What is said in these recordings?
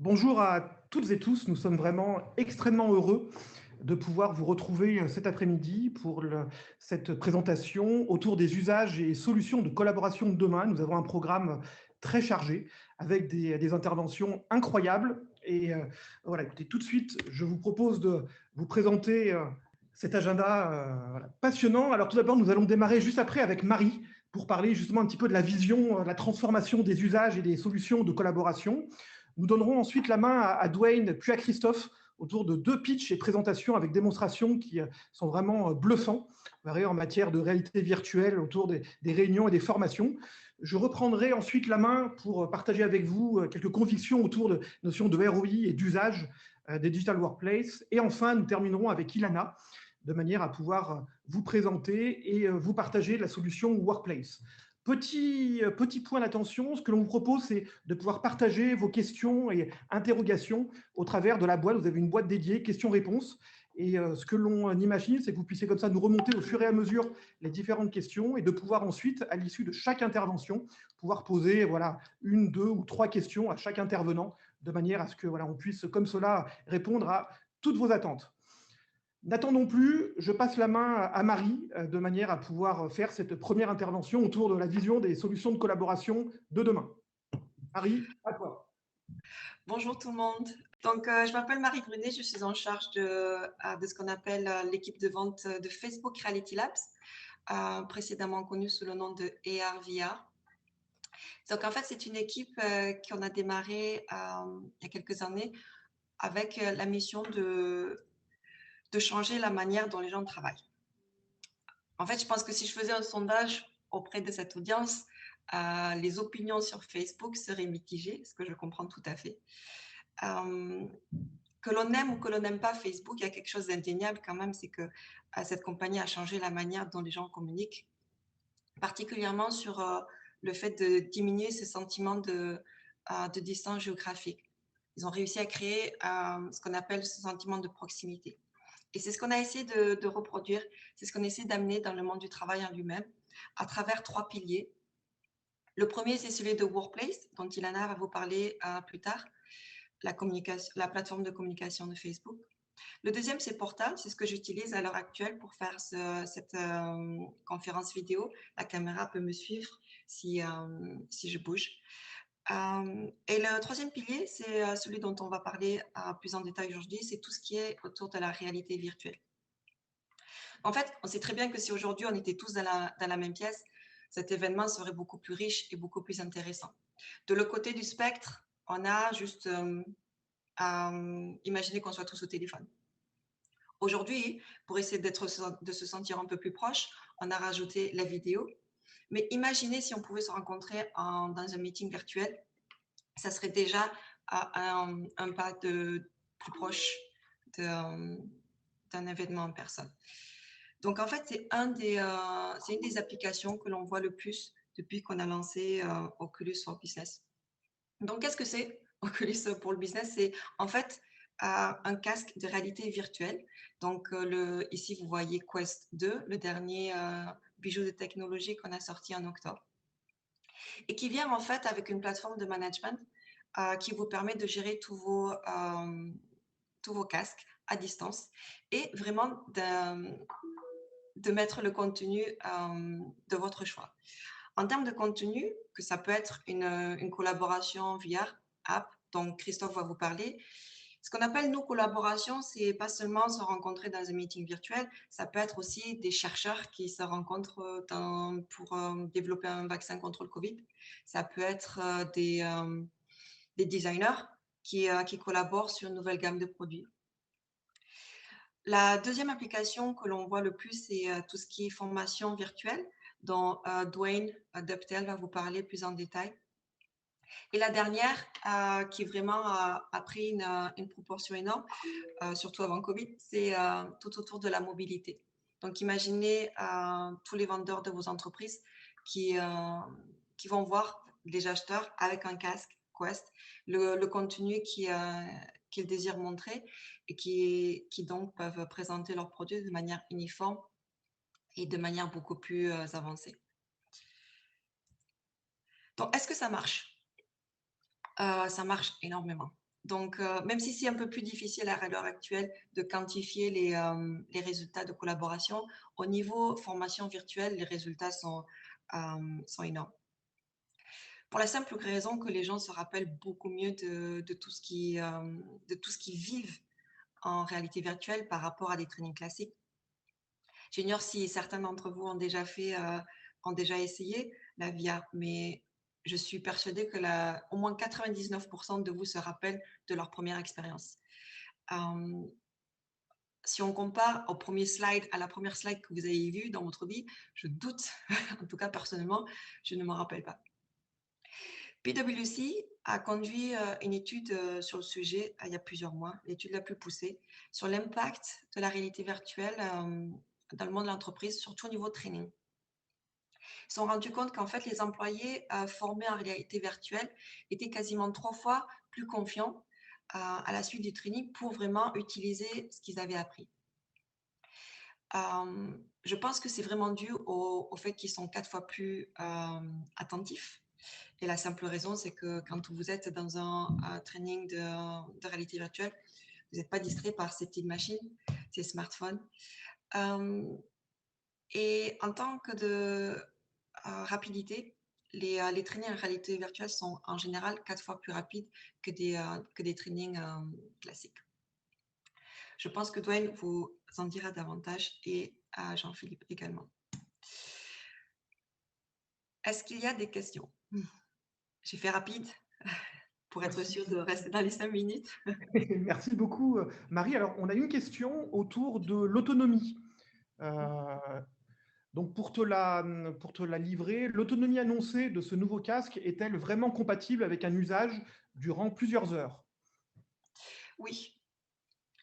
Bonjour à toutes et tous, nous sommes vraiment extrêmement heureux de pouvoir vous retrouver cet après-midi pour cette présentation autour des usages et solutions de collaboration de demain. Nous avons un programme très chargé avec des interventions incroyables. Et voilà, écoutez, tout de suite, je vous propose de vous présenter cet agenda voilà, passionnant. Alors tout d'abord, nous allons démarrer juste après avec Marie pour parler justement un petit peu de la vision, la transformation des usages et des solutions de collaboration. Nous donnerons ensuite la main à Dwayne puis à Christophe autour de 2 pitchs et présentations avec démonstrations qui sont vraiment bluffants en matière de réalité virtuelle autour des réunions et des formations. Je reprendrai ensuite la main pour partager avec vous quelques convictions autour de notions de ROI et d'usage des digital workplace. Et enfin, nous terminerons avec Ilana de manière à pouvoir vous présenter et vous partager la solution Workplace. Petit point d'attention, ce que l'on vous propose, c'est de pouvoir partager vos questions et interrogations au travers de la boîte. Vous avez une boîte dédiée, questions-réponses. Et ce que l'on imagine, c'est que vous puissiez comme ça nous remonter au fur et à mesure les différentes questions et de pouvoir ensuite, à l'issue de chaque intervention, pouvoir poser voilà, 1, 2 ou 3 questions à chaque intervenant, de manière à ce que voilà, on puisse comme cela répondre à toutes vos attentes. N'attendons plus, je passe la main à Marie de manière à pouvoir faire cette première intervention autour de la vision des solutions de collaboration de demain. Marie, à toi. Bonjour tout le monde. Donc, je m'appelle Marie Brunet, je suis en charge de ce qu'on appelle l'équipe de vente de Facebook Reality Labs, précédemment connue sous le nom de AR/VR. Donc, en fait, c'est une équipe qu'on a démarrée il y a quelques années avec la mission de changer la manière dont les gens travaillent. En fait, je pense que si je faisais un sondage auprès de cette audience, les opinions sur Facebook seraient mitigées, ce que je comprends tout à fait. Que l'on aime ou que l'on n'aime pas Facebook, il y a quelque chose d'indéniable quand même, c'est que cette compagnie a changé la manière dont les gens communiquent, particulièrement sur le fait de diminuer ce sentiment de distance géographique. Ils ont réussi à créer ce qu'on appelle ce sentiment de proximité. Et c'est ce qu'on a essayé de reproduire, c'est ce qu'on essaie d'amener dans le monde du travail en lui-même, à travers 3 piliers. Le premier, c'est celui de Workplace, dont Ilana va vous parler plus tard, la plateforme de communication de Facebook. Le deuxième, c'est Portal, c'est ce que j'utilise à l'heure actuelle pour faire cette conférence vidéo. La caméra peut me suivre si je bouge. Et le troisième pilier, c'est celui dont on va parler plus en détail aujourd'hui, c'est tout ce qui est autour de la réalité virtuelle. En fait, on sait très bien que si aujourd'hui on était tous dans la même pièce, cet événement serait beaucoup plus riche et beaucoup plus intéressant. De l'autre côté du spectre, on a juste à imaginer qu'on soit tous au téléphone. Aujourd'hui, pour essayer de se sentir un peu plus proche, on a rajouté la vidéo. Mais imaginez si on pouvait se rencontrer dans un meeting virtuel, ça serait déjà un pas plus proche d'un événement en personne. Donc, en fait, c'est une des applications que l'on voit le plus depuis qu'on a lancé Oculus for Business. Donc, qu'est-ce que c'est Oculus pour le business? C'est en fait un casque de réalité virtuelle. Donc, ici, vous voyez Quest 2, le dernier bijou de technologie qu'on a sorti en octobre. Et qui vient en fait avec une plateforme de management qui vous permet de gérer tous vos casques à distance et vraiment de mettre le contenu de votre choix. En termes de contenu, que ça peut être une collaboration VR app dont Christophe va vous parler. Ce qu'on appelle nous collaboration, c'est pas seulement se rencontrer dans un meeting virtuel, ça peut être aussi des chercheurs qui se rencontrent pour développer un vaccin contre le Covid. Ça peut être des designers qui collaborent sur une nouvelle gamme de produits. La deuxième application que l'on voit le plus, c'est tout ce qui est formation virtuelle, dont Dwayne Duptel va vous parler plus en détail. Et la dernière, qui vraiment a pris une proportion énorme, surtout avant Covid, c'est tout autour de la mobilité. Donc, imaginez tous les vendeurs de vos entreprises qui vont voir les acheteurs avec un casque Quest, le contenu qu'ils désirent montrer et qui donc peuvent présenter leurs produits de manière uniforme et de manière beaucoup plus avancée. Donc, est-ce que ça marche? Ça marche énormément. Donc, même si c'est un peu plus difficile à l'heure actuelle de quantifier les résultats de collaboration, au niveau formation virtuelle, les résultats sont énormes. Pour la simple raison que les gens se rappellent beaucoup mieux de tout ce qu'ils vivent en réalité virtuelle par rapport à des trainings classiques. J'ignore si certains d'entre vous ont déjà essayé la VR, mais je suis persuadée que au moins 99% de vous se rappellent de leur première expérience. Hem, Si on compare au premier slide, à la première slide que vous avez vue dans votre vie, je doute, en tout cas personnellement, je ne m'en rappelle pas. PwC a conduit, une étude, sur le sujet, il y a plusieurs mois, l'étude la plus poussée, sur l'impact de la réalité virtuelle, dans le monde de l'entreprise, surtout au niveau training. Ils se sont rendus compte qu'en fait, les employés, formés en réalité virtuelle étaient quasiment 3 fois plus confiants, à la suite du training pour vraiment utiliser ce qu'ils avaient appris. Je pense que c'est vraiment dû au fait qu'ils sont 4 fois plus, attentifs et la simple raison, c'est que quand vous êtes dans un training de réalité virtuelle, vous n'êtes pas distrait par ces petites machines, ces smartphones. Hem Et en tant que de rapidité, les trainings en réalité virtuelle sont en général 4 fois plus rapides que des trainings, classiques. Je pense que Dwayne vous en dira davantage et à Jean-Philippe également. Est-ce qu'il y a des questions? J'ai fait rapide pour être Merci. sûre de rester dans les 5 minutes. Merci beaucoup, Marie. Alors, on a une question autour de l'autonomie. Donc, pour te la livrer, l'autonomie annoncée de ce nouveau casque est-elle vraiment compatible avec un usage durant plusieurs heures? Oui,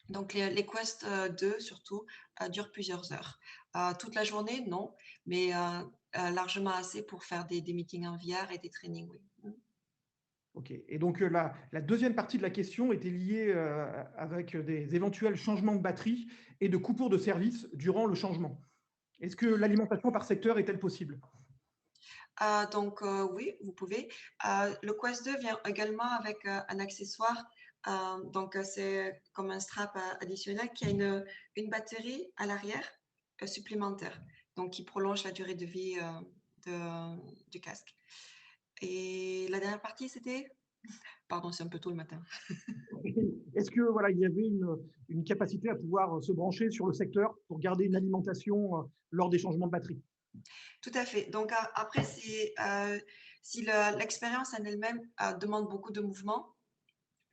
donc les Quest, 2 surtout, durent plusieurs heures. Toute la journée, non, mais largement assez pour faire des meetings en VR et des trainings, oui. Ok. Et donc, la deuxième partie de la question était liée avec des éventuels changements de batterie et de coupures de service durant le changement. Est-ce que l'alimentation par secteur est-elle possible? Donc oui, vous pouvez. Le Quest 2 vient également avec, un accessoire, donc c'est comme un strap additionnel qui a une batterie à l'arrière, supplémentaire, donc qui prolonge la durée de vie, du casque et la dernière partie, c'était? Pardon, c'est un peu tôt le matin. Est-ce que voilà, il y avait une capacité à pouvoir se brancher sur le secteur pour garder une alimentation lors des changements de batterie? Tout à fait. Donc après c'est, si l'expérience en elle-même, demande beaucoup de mouvement.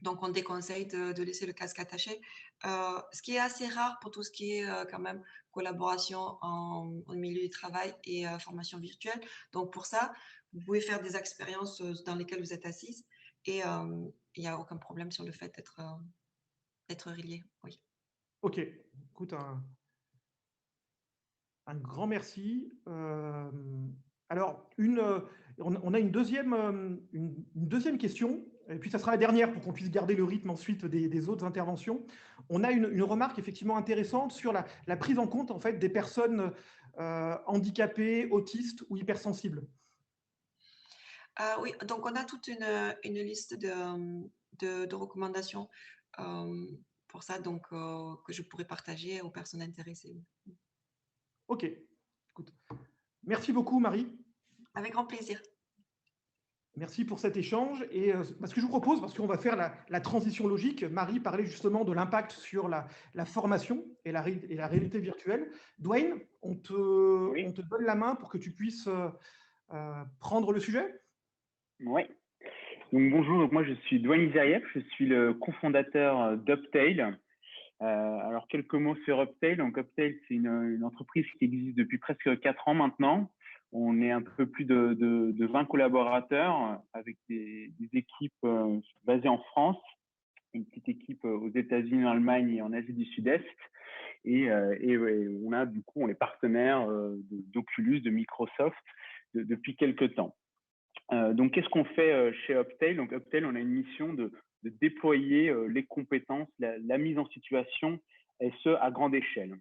Donc, on déconseille de laisser le casque attaché. Ce qui est assez rare pour tout ce qui est quand même collaboration en milieu de travail et formation virtuelle. Donc, pour ça, vous pouvez faire des expériences dans lesquelles vous êtes assise et il n'y a aucun problème sur le fait d'être relié. Oui. Ok, écoute, un grand merci. Alors, on a une deuxième question, et puis ça sera la dernière pour qu'on puisse garder le rythme ensuite des autres interventions. On a une remarque effectivement intéressante sur la prise en compte en fait, des personnes handicapées, autistes ou hypersensibles. Oui, donc on a toute une liste de recommandations pour ça, donc que je pourrais partager aux personnes intéressées. Ok, écoute. Merci beaucoup Marie. Avec grand plaisir. Merci pour cet échange. Et ce que je vous propose, parce qu'on va faire la transition logique, Marie parlait justement de l'impact sur la formation et la réalité virtuelle. Dwayne, Oui, on te donne la main pour que tu puisses prendre le sujet. oui. Donc bonjour, donc moi je suis Douane Zeriev, je suis le cofondateur d'Uptail. Alors quelques mots sur Uptail. Donc Uptail, c'est une entreprise qui existe depuis presque 4 ans maintenant. On est un peu plus de 20 collaborateurs avec des équipes basées en France, une petite équipe aux États-Unis, en Allemagne et en Asie du Sud-Est. Et ouais, on est partenaire d'Oculus, de Microsoft depuis quelques temps. Donc, qu'est-ce qu'on fait chez Uptail? Donc, Uptail, on a une mission de déployer les compétences, la mise en situation, et ce, à grande échelle.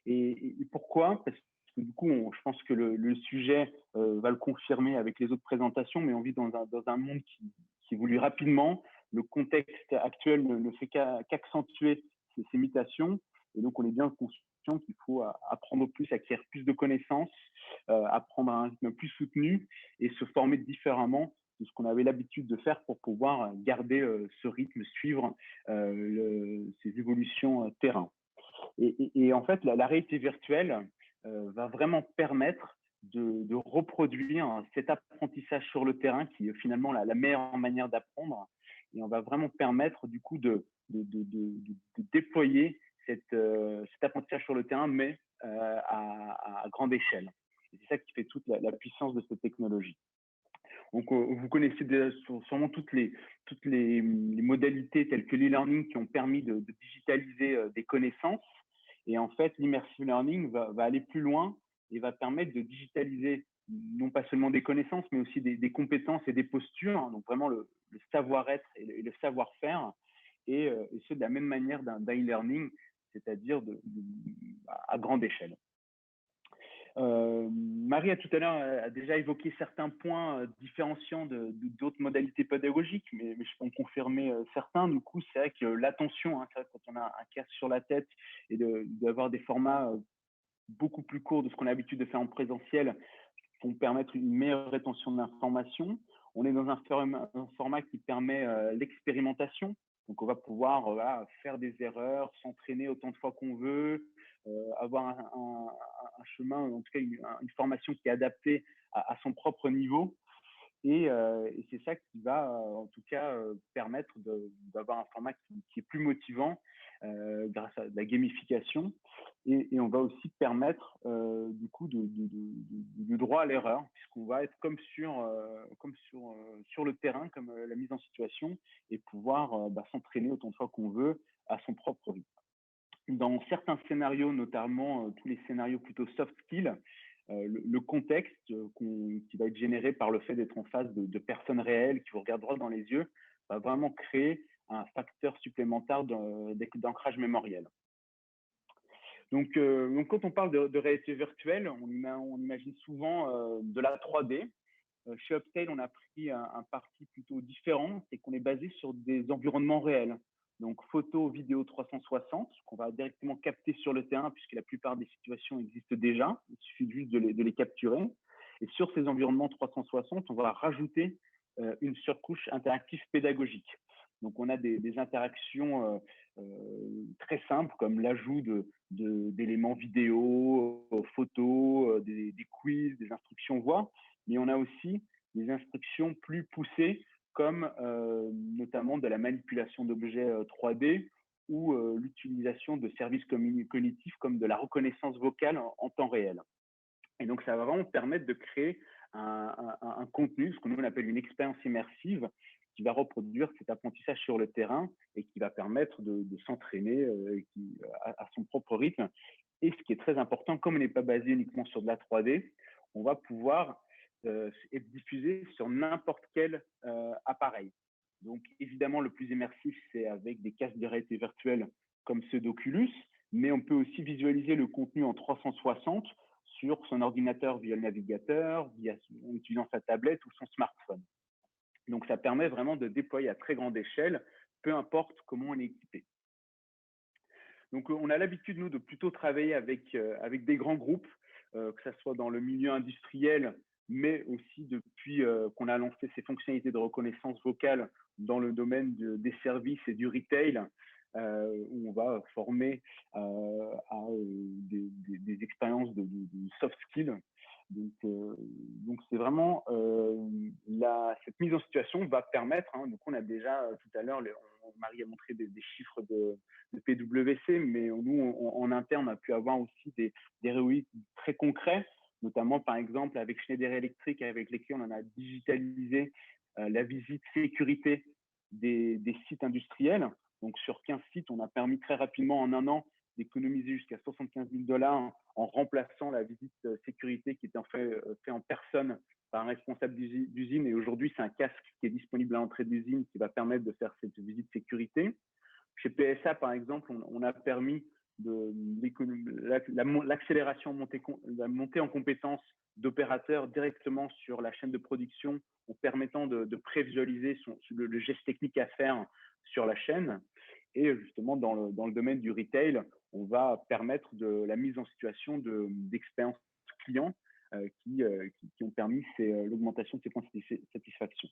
Et pourquoi? Parce que du coup, je pense que le sujet va le confirmer avec les autres présentations, mais on vit dans un monde qui évolue rapidement. le contexte actuel ne fait qu'accentuer ces mutations. Et donc, on est bien conscient qu'il faut apprendre plus, acquérir plus de connaissances, apprendre à un rythme plus soutenu et se former différemment de ce qu'on avait l'habitude de faire pour pouvoir garder ce rythme, suivre ces évolutions terrain. Et en fait, la réalité virtuelle va vraiment permettre de reproduire cet apprentissage sur le terrain qui est finalement la meilleure manière d'apprendre. Et on va vraiment permettre du coup de déployer cet apprentissage sur le terrain, mais à grande échelle. Et c'est ça qui fait toute la puissance de cette technologie. Donc, vous connaissez sûrement toutes les modalités telles que l'e-learning qui ont permis de digitaliser des connaissances. Et en fait, l'immersive learning va aller plus loin et va permettre de digitaliser non pas seulement des connaissances, mais aussi des compétences et des postures, donc vraiment le savoir-être et le savoir-faire, et ce de la même manière d'un e-learning, c'est-à-dire à grande échelle. Marie tout à l'heure a déjà évoqué certains points différenciants d'autres modalités pédagogiques, mais je peux en confirmer certains. Du coup, c'est vrai que l'attention, c'est vrai, quand on a un casque sur la tête et d'avoir des formats beaucoup plus courts de ce qu'on a l'habitude de faire en présentiel, vont permettre une meilleure rétention de l'information. On est dans un format qui permet l'expérimentation. Donc, on va pouvoir faire des erreurs, s'entraîner autant de fois qu'on veut, avoir un chemin, en tout cas une formation qui est adaptée à son propre niveau. Et c'est ça qui va, en tout cas, permettre d'avoir un format qui est plus motivant grâce à de la gamification. Et on va aussi permettre, du coup, du droit à l'erreur, puisqu'on va être comme sur le terrain, comme la mise en situation, et pouvoir s'entraîner autant de fois qu'on veut à son propre rythme. Dans certains scénarios, notamment tous les scénarios plutôt soft skills, le contexte qui va être généré par le fait d'être en face de personnes réelles qui vous regardent droit dans les yeux va vraiment créer un facteur supplémentaire d'ancrage mémoriel. Donc, quand on parle de réalité virtuelle, on imagine souvent de la 3D. Chez Uptail, on a pris un parti plutôt différent, c'est qu'on est basé sur des environnements réels. Donc, photo, vidéo 360, qu'on va directement capter sur le terrain, puisque la plupart des situations existent déjà. Il suffit juste de les capturer. Et sur ces environnements 360, on va rajouter une surcouche interactive pédagogique. Donc, on a des interactions très simples, comme l'ajout d'éléments vidéo, photos, des quiz, des instructions voix. Mais on a aussi des instructions plus poussées, comme notamment de la manipulation d'objets 3D ou l'utilisation de services cognitifs comme de la reconnaissance vocale en temps réel. Et donc, ça va vraiment permettre de créer un contenu, ce qu'on appelle une expérience immersive, qui va reproduire cet apprentissage sur le terrain et qui va permettre de s'entraîner à son propre rythme. Et ce qui est très important, comme on n'est pas basé uniquement sur de la 3D, on va pouvoir être diffusé sur n'importe quel appareil. Donc, évidemment, le plus immersif, c'est avec des casques de réalité virtuelle comme ceux d'Oculus, mais on peut aussi visualiser le contenu en 360 sur son ordinateur via le navigateur, en utilisant sa tablette ou son smartphone. Donc, ça permet vraiment de déployer à très grande échelle, peu importe comment on est équipé. Donc, on a l'habitude, nous, de plutôt travailler avec des grands groupes, que ce soit dans le milieu industriel, mais aussi depuis qu'on a lancé ces fonctionnalités de reconnaissance vocale dans le domaine des services et du retail, où on va former à des expériences de soft skills. Donc c'est vraiment cette mise en situation va permettre, donc on a déjà tout à l'heure, Marie a montré des chiffres de PwC, mais nous en interne on a pu avoir aussi des résultats très concrets, notamment par exemple avec Schneider Electric, avec lesquels on a digitalisé la visite sécurité des sites industriels. Donc sur 15 sites, on a permis très rapidement en un an d'économiser jusqu'à 75 000 $ en remplaçant la visite sécurité qui était fait en personne par un responsable d'usine. Et aujourd'hui, c'est un casque qui est disponible à l'entrée d'usine qui va permettre de faire cette visite sécurité. Chez PSA, par exemple, on a permis l'accélération, la montée en compétences d'opérateurs directement sur la chaîne de production en permettant de prévisualiser le geste technique à faire sur la chaîne. Et justement, dans le domaine du retail, on va permettre de la mise en situation d'expérience client qui ont permis l'augmentation de ces points de satisfaction.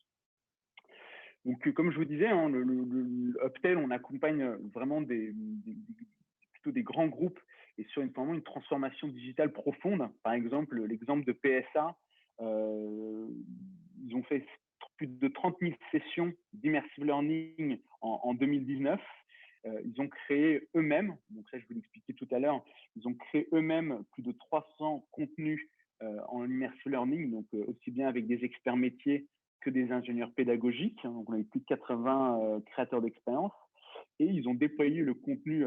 Donc, comme je vous disais, hein, le Uptail, on accompagne vraiment plutôt des grands groupes et sur vraiment une transformation digitale profonde. Par exemple, l'exemple de PSA, ils ont fait plus de 30 000 sessions d'immersive learning en 2019. Ils ont créé eux-mêmes, donc ça je vous l'expliquais tout à l'heure, ils ont créé eux-mêmes plus de 300 contenus en immersive learning, donc aussi bien avec des experts métiers que des ingénieurs pédagogiques. Donc on a eu plus de 80 créateurs d'expérience et ils ont déployé le contenu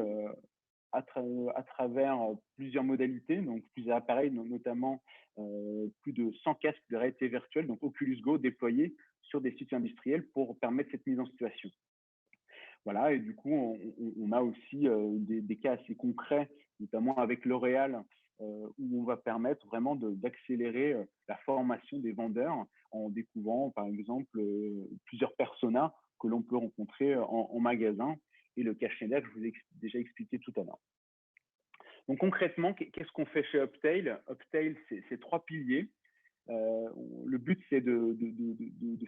à travers plusieurs modalités, donc plusieurs appareils, notamment plus de 100 casques de réalité virtuelle, donc Oculus Go déployés sur des sites industriels pour permettre cette mise en situation. Voilà, et du coup, on a aussi des cas assez concrets, notamment avec L'Oréal, où on va permettre vraiment d'accélérer la formation des vendeurs en découvrant, par exemple, plusieurs personas que l'on peut rencontrer en magasin et le cas Schneider que je vous ai déjà expliqué tout à l'heure. Donc concrètement, qu'est-ce qu'on fait chez Uptail? Uptail, c'est 3 piliers. Le but, c'est de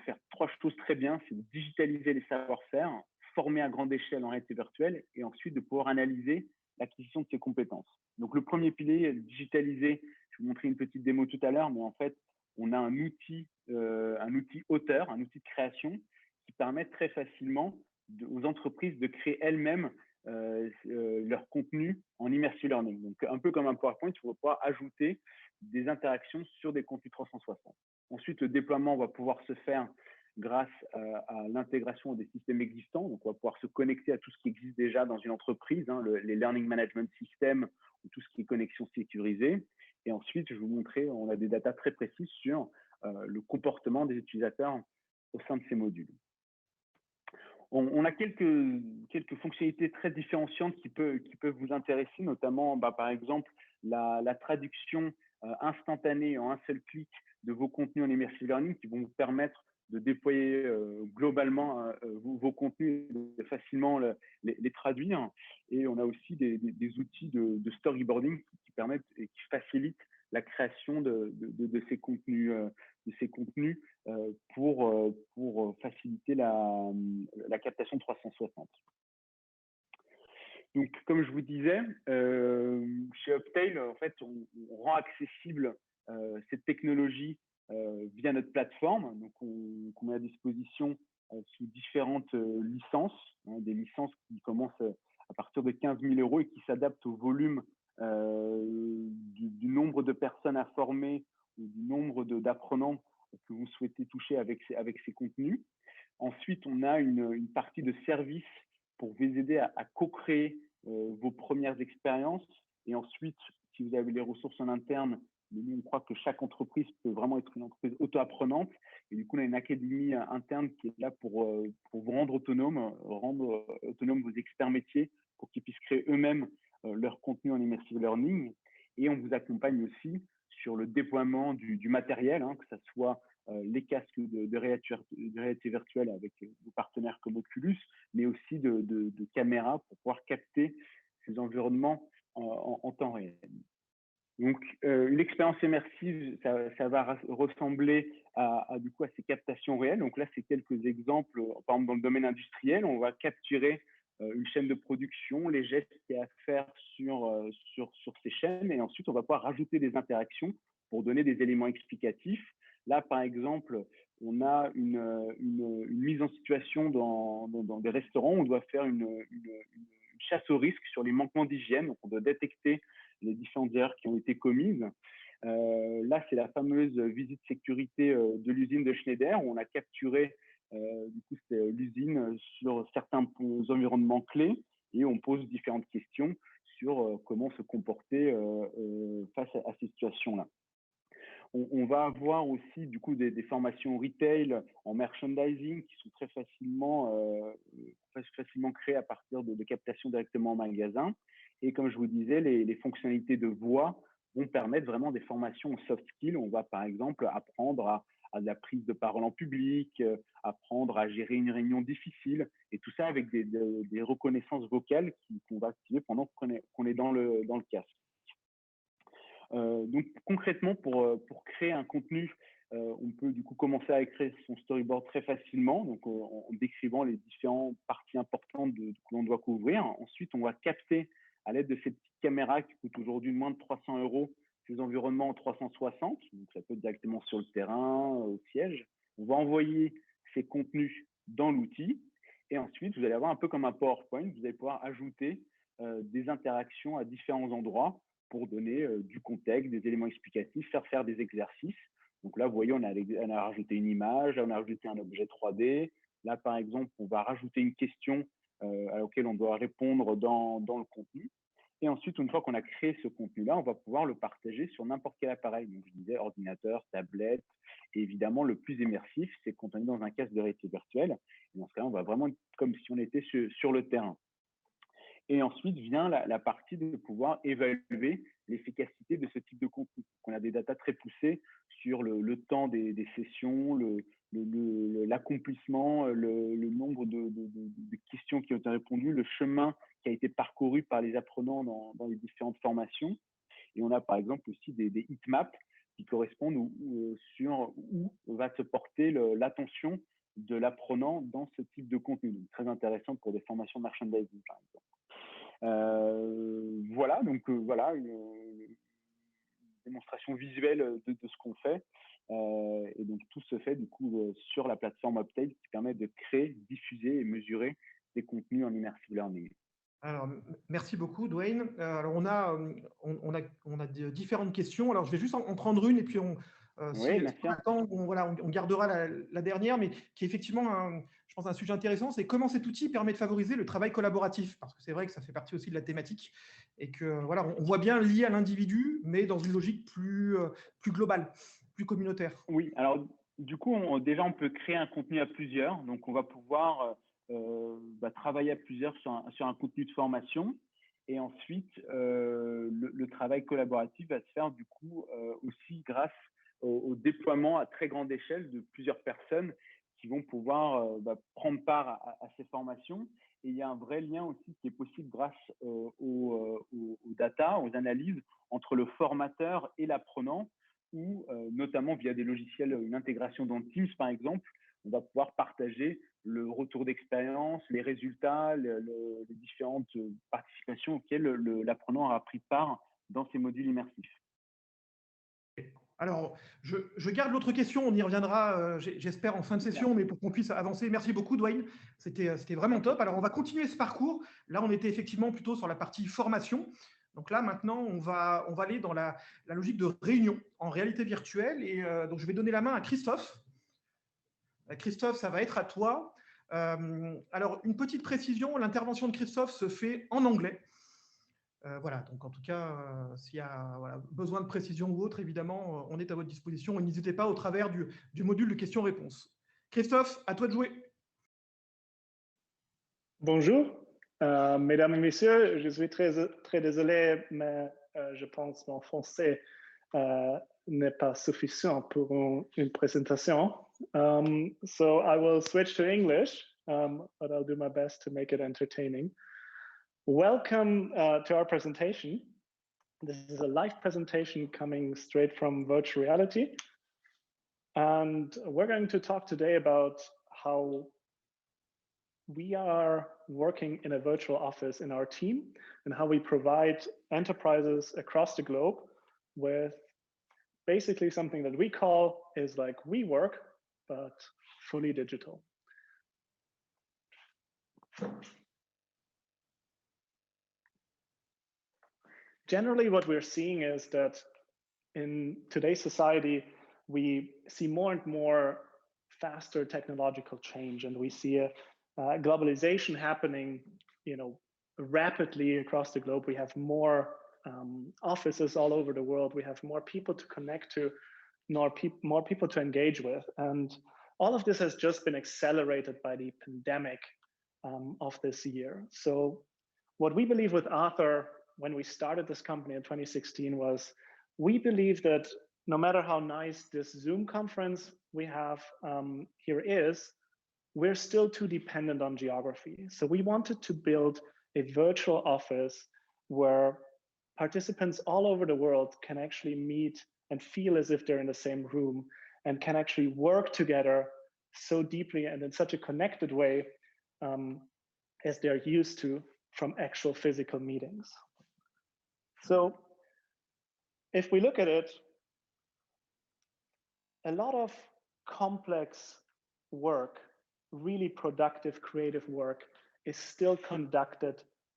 faire 3 choses très bien, c'est de digitaliser les savoir-faire, former à grande échelle en réalité virtuelle et ensuite de pouvoir analyser l'acquisition de ces compétences. Donc le premier pilier, digitaliser, je vais vous montrer une petite démo tout à l'heure, mais en fait, on a un outil auteur, un outil de création qui permet très facilement aux entreprises de créer elles-mêmes leur contenu en immersive learning. Donc un peu comme un PowerPoint, il faut pouvoir ajouter des interactions sur des contenus 360. Ensuite, le déploiement va pouvoir se faire grâce à l'intégration des systèmes existants. Donc, on va pouvoir se connecter à tout ce qui existe déjà dans une entreprise, hein, les Learning Management Systems ou tout ce qui est connexion sécurisée. Et ensuite, je vais vous montrer, on a des datas très précises sur le comportement des utilisateurs au sein de ces modules. On a quelques fonctionnalités très différenciantes qui peuvent vous intéresser, notamment, par exemple, la traduction instantanée en un seul clic de vos contenus en immersive learning qui vont vous permettre de déployer globalement vos contenus et de facilement les traduire. Et on a aussi des outils de storyboarding qui permettent et qui facilitent la création de ces contenus, pour faciliter la captation 360. Donc, comme je vous disais, chez Uptail, en fait, on rend accessible cette technologie via notre plateforme. Donc, on met à disposition sous différentes licences, hein, des licences qui commencent à partir de 15 000 € et qui s'adaptent au volume du nombre de personnes à former ou du nombre d'apprenants que vous souhaitez toucher avec ces contenus. Ensuite, on a une partie de service pour vous aider à co-créer vos premières expériences. Et ensuite, si vous avez les ressources en interne, nous, on croit que chaque entreprise peut vraiment être une entreprise auto-apprenante. Et du coup, on a une académie interne qui est là pour vous rendre autonome vos experts métiers pour qu'ils puissent créer eux-mêmes leur contenu en immersive learning. Et on vous accompagne aussi sur le déploiement du matériel, hein, que ce soit les casques de réalité virtuelle avec vos partenaires comme Oculus, mais aussi de caméras pour pouvoir capter ces environnements en temps réel. Donc, une expérience immersive, ça va ressembler du coup à ces captations réelles. Donc là, c'est quelques exemples. Par exemple, dans le domaine industriel, on va capturer une chaîne de production, les gestes qu'il y a à faire sur ces chaînes, et ensuite, on va pouvoir rajouter des interactions pour donner des éléments explicatifs. Là, par exemple, on a une mise en situation dans des restaurants. On doit faire une chasse au risque sur les manquements d'hygiène. Donc, on doit détecter les différentes erreurs qui ont été commises. Là, c'est la fameuse visite sécurité de l'usine de Schneider où on a capturé l'usine sur certains environnements clés et on pose différentes questions sur comment se comporter face à ces situations-là. On va avoir aussi du coup des formations retail en merchandising qui sont très facilement créées à partir de captations directement en magasin. Et comme je vous disais, les fonctionnalités de voix vont permettre vraiment des formations soft skills. On va par exemple apprendre à de la prise de parole en public, apprendre à gérer une réunion difficile, et tout ça avec des reconnaissances vocales qu'on va activer pendant qu'on est dans le casque. Donc concrètement, pour créer un contenu, on peut du coup commencer à écrire son storyboard très facilement, donc en décrivant les différentes parties importantes que l'on doit couvrir. Ensuite, on va capter à l'aide de ces petites caméras qui coûtent aujourd'hui moins de 300 € ces environnements en 360, donc ça peut être directement sur le terrain, au siège. On va envoyer ces contenus dans l'outil, et ensuite, vous allez avoir un peu comme un PowerPoint, vous allez pouvoir ajouter des interactions à différents endroits pour donner du contexte, des éléments explicatifs, faire des exercices. Donc là, vous voyez, on a rajouté une image, on a rajouté un objet 3D. Là, par exemple, on va rajouter une question à laquelle on doit répondre dans le contenu. Et ensuite, une fois qu'on a créé ce contenu-là, on va pouvoir le partager sur n'importe quel appareil. Donc, je disais ordinateur, tablette. Et évidemment, le plus immersif, c'est quand on est dans un casque de réalité virtuelle. Et dans ce cas-là, on va vraiment être comme si on était sur le terrain. Et ensuite vient la partie de pouvoir évaluer l'efficacité de ce type de contenu. On a des datas très poussées sur le temps des sessions, l'accomplissement, le nombre de questions qui ont été répondues, le chemin qui a été parcouru par les apprenants dans les différentes formations. Et on a par exemple aussi des heatmaps qui correspondent sur où va se porter l'attention de l'apprenant dans ce type de contenu. Donc, très intéressant pour des formations merchandising, par exemple. Voilà, donc voilà, une démonstration visuelle de ce qu'on fait. Et donc, tout se fait du coup sur la plateforme Uptail qui permet de créer, diffuser et mesurer des contenus en immersive learning. Alors, merci beaucoup, Dwayne. Alors, on a différentes questions. Alors, je vais juste en prendre une et puis si on a le temps, on gardera la dernière, mais qui est effectivement, je pense, un sujet intéressant, c'est comment cet outil permet de favoriser le travail collaboratif, parce que c'est vrai que ça fait partie aussi de la thématique et que voilà, on voit bien lié à l'individu, mais dans une logique plus globale, plus communautaire. Oui, alors du coup, déjà, on peut créer un contenu à plusieurs. Donc, on va pouvoir travailler à plusieurs sur un contenu de formation. Et ensuite, le travail collaboratif va se faire du coup aussi grâce au déploiement à très grande échelle de plusieurs personnes qui vont pouvoir prendre part à ces formations. Et il y a un vrai lien aussi qui est possible grâce aux data, aux analyses entre le formateur et l'apprenant, ou notamment via des logiciels, une intégration dans Teams par exemple, on va pouvoir partager le retour d'expérience, les résultats, les différentes participations auxquelles l'apprenant aura pris part dans ces modules immersifs. Alors, je garde l'autre question, on y reviendra, j'espère, en fin de session, mais pour qu'on puisse avancer. Merci beaucoup, Dwayne. C'était vraiment top. Alors, on va continuer ce parcours. Là, on était effectivement plutôt sur la partie formation. Donc là, maintenant, on va aller dans la logique de réunion en réalité virtuelle. Et donc, je vais donner la main à Christophe. Christophe, ça va être à toi. Alors, une petite précision, l'intervention de Christophe se fait en anglais. Voilà, donc en tout cas, s'il y a besoin de précision ou autre, évidemment, on est à votre disposition. Et n'hésitez pas au travers du module de questions-réponses. Christophe, à toi de jouer. Bonjour, mesdames et messieurs, je suis très désolé, mais je pense que mon français n'est pas suffisant pour une présentation. So I will switch to English, but I'll do my best to make it entertaining. Welcome to our presentation. This is a live presentation coming straight from virtual reality. And we're going to talk today about how we are working in a virtual office in our team and how we provide enterprises across the globe with basically something that we call is like WeWork, but fully digital. Generally, what we're seeing is that in today's society, we see more and more faster technological change, and we see a globalization happening, rapidly across the globe. We have more offices all over the world. We have more people to connect to, more people to engage with, and all of this has just been accelerated by the pandemic of this year. So, what we believe with Author when we started this company in 2016 was we believe that no matter how nice this Zoom conference we have here is, we're still too dependent on geography. So we wanted to build a virtual office where participants all over the world can actually meet and feel as if they're in the same room and can actually work together so deeply and in such a connected way as they're used to from actual physical meetings. So if we look at it, a lot of complex work, really productive, creative work, is still conducted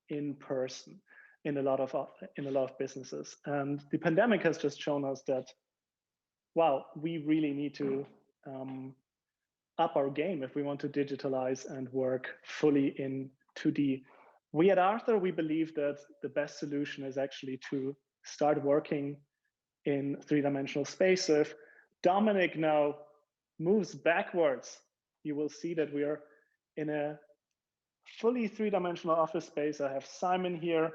in person in a lot of businesses. And the pandemic has just shown us that, wow, we really need to up our game if we want to digitalize and work fully in 2D. We at Arthur, we believe that the best solution is actually to start working in three-dimensional space. So if Dominic now moves backwards, you will see that we are in a fully three-dimensional office space. I have Simon here,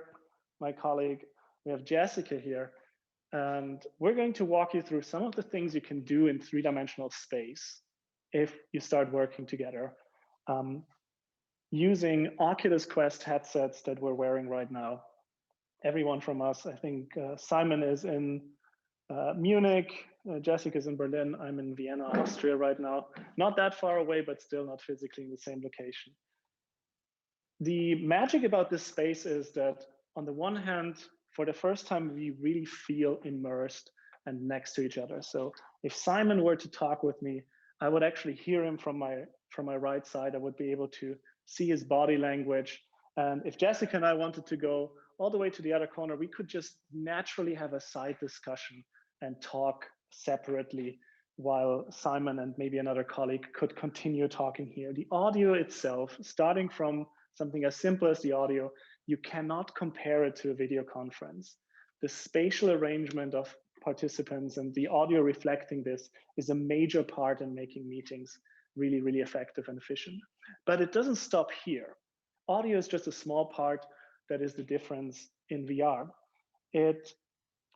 my colleague. We have Jessica here. And we're going to walk you through some of the things you can do in three-dimensional space if you start working together, using Oculus Quest headsets that we're wearing right now. Everyone from us, I think Simon is in Munich, Jessica's in Berlin, I'm in Vienna, Austria right now. Not that far away, but still not physically in the same location. The magic about this space is that on the one hand, for the first time, we really feel immersed and next to each other. So if Simon were to talk with me, I would actually hear him from my right side. I would be able to see his body language. And if Jessica and I wanted to go all the way to the other corner, we could just naturally have a side discussion and talk separately while Simon and maybe another colleague could continue talking here. The audio itself, starting from something as simple as the audio, you cannot compare it to a video conference. The spatial arrangement of participants and the audio reflecting this is a major part in making meetings really, really effective and efficient. But it doesn't stop here. Audio is just a small part that is the difference in VR. It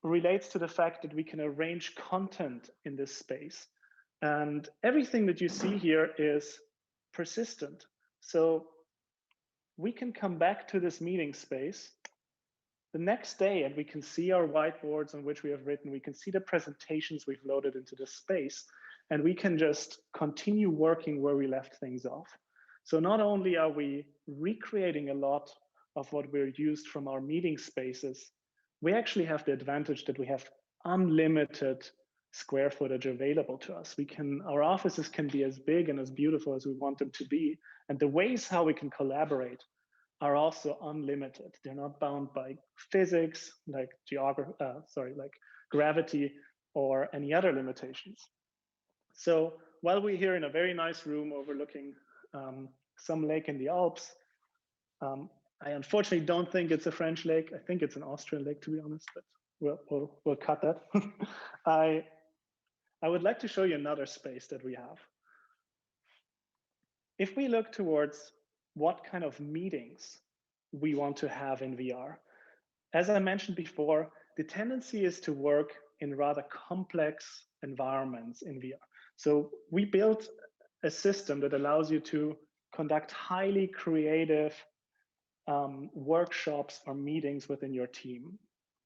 relates to the fact that we can arrange content in this space. And everything that you see here is persistent. So we can come back to this meeting space the next day and we can see our whiteboards on which we have written, we can see the presentations we've loaded into this space, and we can just continue working where we left things off. So not only are we recreating a lot of what we're used from our meeting spaces, we actually have the advantage that we have unlimited square footage available to us. Our offices can be as big and as beautiful as we want them to be. And the ways how we can collaborate are also unlimited. They're not bound by physics, like gravity or any other limitations. So while we're here in a very nice room overlooking some lake in the Alps, I unfortunately don't think it's a French lake. I think it's an Austrian lake, to be honest, but we'll cut that. I would like to show you another space that we have. If we look towards what kind of meetings we want to have in VR, as I mentioned before, the tendency is to work in rather complex environments in VR. So we built a system that allows you to conduct highly creative workshops or meetings within your team.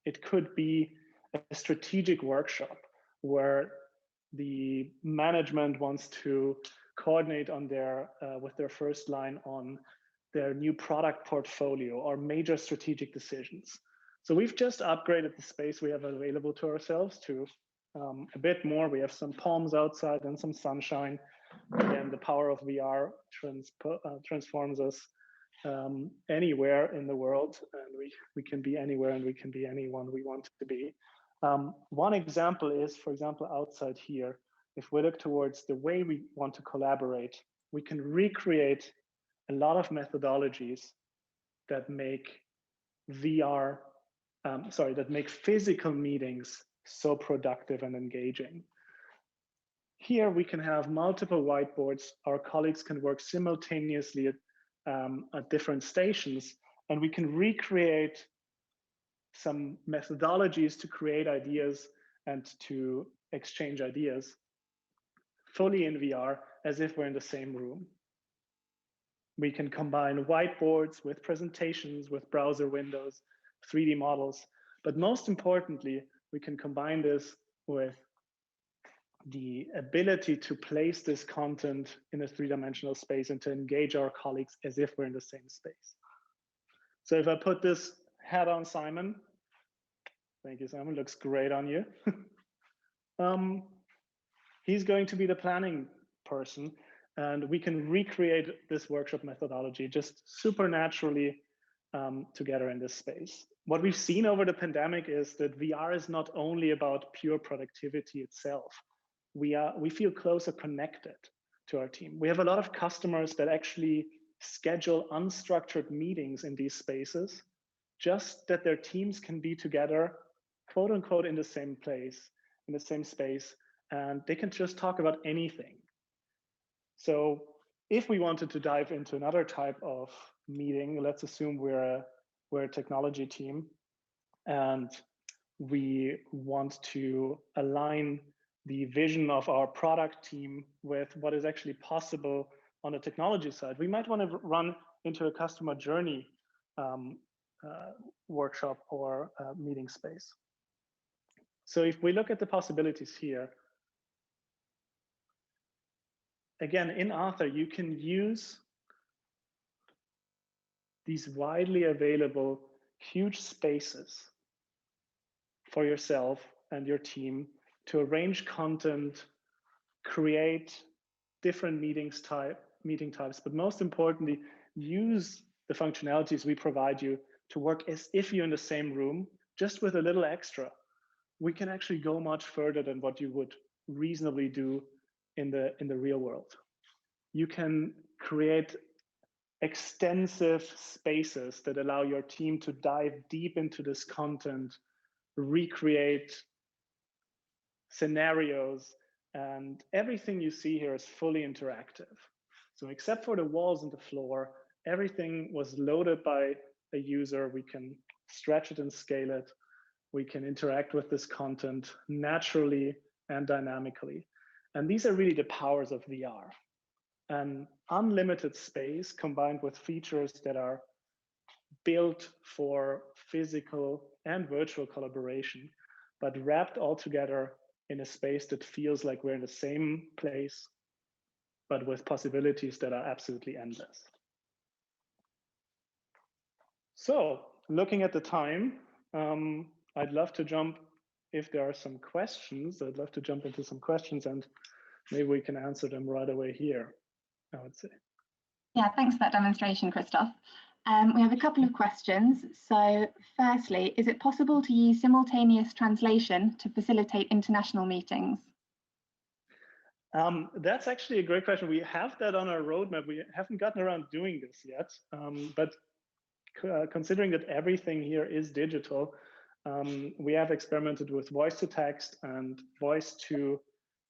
It could be a strategic workshop where the management wants to coordinate on with their first line on their new product portfolio or major strategic decisions. So we've just upgraded the space we have available to ourselves to a bit more. We have some palms outside and some sunshine. Again, the power of VR transforms us anywhere in the world, and we can be anywhere and we can be anyone we want to be. One example is, for example, outside here, if we look towards the way we want to collaborate, we can recreate a lot of methodologies that make that make physical meetings so productive and engaging. Here we can have multiple whiteboards. Our colleagues can work simultaneously at different stations, and we can recreate some methodologies to create ideas and to exchange ideas fully in VR as if we're in the same room. We can combine whiteboards with presentations, with browser windows, 3D models, but most importantly, we can combine this with the ability to place this content in a three-dimensional space and to engage our colleagues as if we're in the same space. So if I put this hat on Simon, thank you, Simon, looks great on you. He's going to be the planning person, and we can recreate this workshop methodology just supernaturally together in this space. What we've seen over the pandemic is that VR is not only about pure productivity itself. We feel closer connected to our team. We have a lot of customers that actually schedule unstructured meetings in these spaces, just that their teams can be together, quote unquote, in the same place, in the same space, and they can just talk about anything. So if we wanted to dive into another type of meeting, let's assume we're a technology team and we want to align the vision of our product team with what is actually possible on the technology side. We might want to run into a customer journey workshop or meeting space. So if we look at the possibilities here, again, in Author, you can use these widely available huge spaces for yourself and your team to arrange content, create different meeting types, but most importantly, use the functionalities we provide you to work as if you're in the same room, just with a little extra. We can actually go much further than what you would reasonably do in the real world. You can create extensive spaces that allow your team to dive deep into this content, recreate scenarios, and everything you see here is fully interactive. So except for the walls and the floor, everything was loaded by a user. We can stretch it and scale it. We can interact with this content naturally and dynamically. And these are really the powers of VR. An unlimited space combined with features that are built for physical and virtual collaboration, but wrapped all together in a space that feels like we're in the same place, but with possibilities that are absolutely endless. So looking at the time, I'd love to jump, if there are some questions, I'd love to jump into some questions and maybe we can answer them right away here, I would say. Yeah, thanks for that demonstration, Christoph. We have a couple of questions. So firstly, is it possible to use simultaneous translation to facilitate international meetings? That's actually a great question. We have that on our roadmap. We haven't gotten around doing this yet, but considering that everything here is digital, we have experimented with voice to text and voice to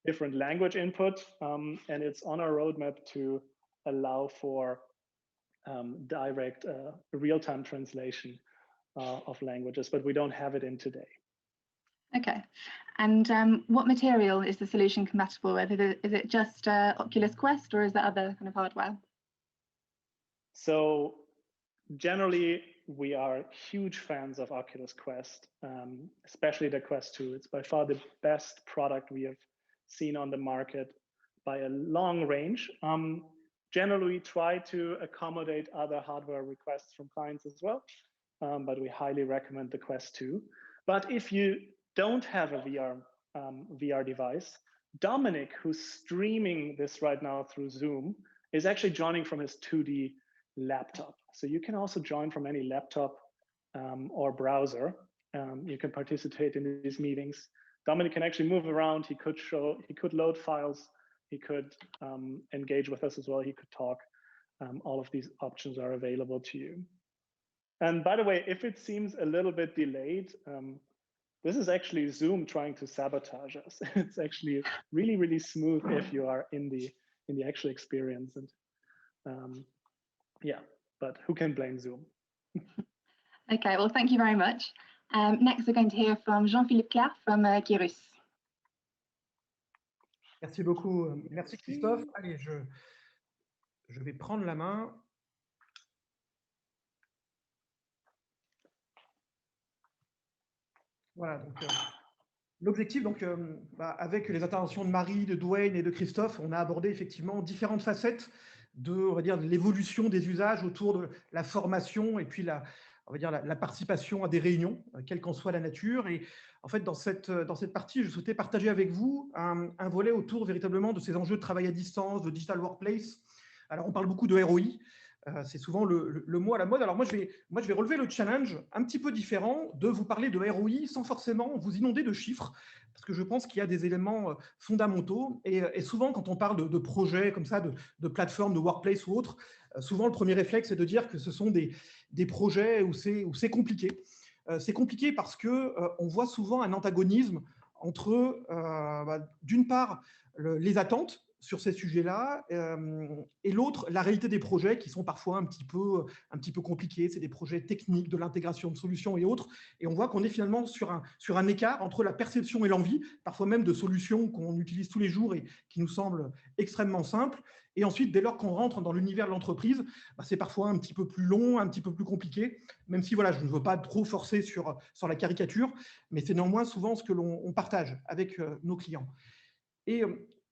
different language input, and it's on our roadmap to allow for direct real-time translation of languages, but we don't have it in today. Okay, and what material is the solution compatible with? Is it just Oculus Quest, or is there other kind of hardware? So generally, we are huge fans of Oculus Quest, especially the Quest 2. It's by far the best product we have seen on the market by a long range. Generally, we try to accommodate other hardware requests from clients as well, but we highly recommend the Quest 2. But if you don't have a VR device, Dominic, who's streaming this right now through Zoom, is actually joining from his 2D laptop. So you can also join from any laptop or browser. You can participate in these meetings. Dominic can actually move around. He could load files. He could engage with us as well. He could talk. All of these options are available to you. And by the way, if it seems a little bit delayed, this is actually Zoom trying to sabotage us. It's actually really, really smooth if you are in the actual experience. And yeah, but who can blame Zoom? Okay, well, thank you very much. Next, we're going to hear from Jean-Philippe Claire from Kirus. Merci beaucoup. Merci Christophe. Allez, je vais prendre la main. Voilà, donc l'objectif, donc, avec les interventions de Marie, de Dwayne et de Christophe, on a abordé effectivement différentes facettes on va dire, de l'évolution des usages autour de la formation et puis on va dire la participation à des réunions, quelle qu'en soit la nature. Et en fait, dans cette partie, je souhaitais partager avec vous un volet autour véritablement de ces enjeux de travail à distance, de digital workplace. Alors, on parle beaucoup de ROI. C'est souvent le mot à la mode. Alors moi, je vais relever le challenge un petit peu différent de vous parler de ROI sans forcément vous inonder de chiffres, parce que je pense qu'il y a des éléments fondamentaux. Et souvent, quand on parle de projets comme ça, de plateformes, de workplace ou autres, souvent le premier réflexe est de dire que ce sont des projets où c'est compliqué. C'est compliqué parce qu'on voit souvent un antagonisme entre, d'une part, les attentes sur ces sujets-là, et l'autre, la réalité des projets qui sont parfois un petit peu compliqués. C'est des projets techniques, de l'intégration de solutions et autres. Et on voit qu'on est finalement sur un écart entre la perception et l'envie, parfois même de solutions qu'on utilise tous les jours et qui nous semblent extrêmement simples. Et ensuite, dès lors qu'on rentre dans l'univers de l'entreprise, c'est parfois un petit peu plus long, un petit peu plus compliqué, même si voilà, je ne veux pas trop forcer sur la caricature, mais c'est néanmoins souvent ce que l'on partage avec nos clients. Et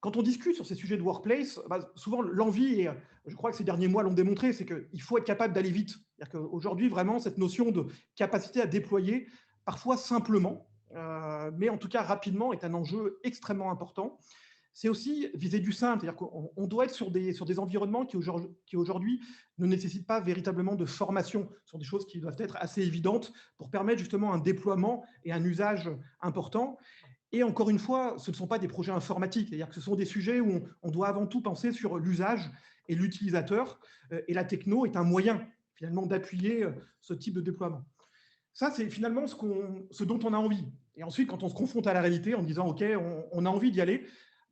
quand on discute sur ces sujets de workplace, souvent l'envie, et je crois que ces derniers mois l'ont démontré, c'est qu'il faut être capable d'aller vite. C'est-à-dire qu'aujourd'hui, vraiment, cette notion de capacité à déployer, parfois simplement, mais en tout cas rapidement, est un enjeu extrêmement important. C'est aussi viser du simple, c'est-à-dire qu'on doit être sur des environnements qui aujourd'hui ne nécessitent pas véritablement de formation, sur des choses qui doivent être assez évidentes pour permettre justement un déploiement et un usage important. Et encore une fois, ce ne sont pas des projets informatiques, c'est-à-dire que ce sont des sujets où on doit avant tout penser sur l'usage et l'utilisateur, et la techno est un moyen finalement d'appuyer ce type de déploiement. Ça, c'est finalement ce dont on a envie. Et ensuite, quand on se confronte à la réalité en disant « Ok, on a envie d'y aller »,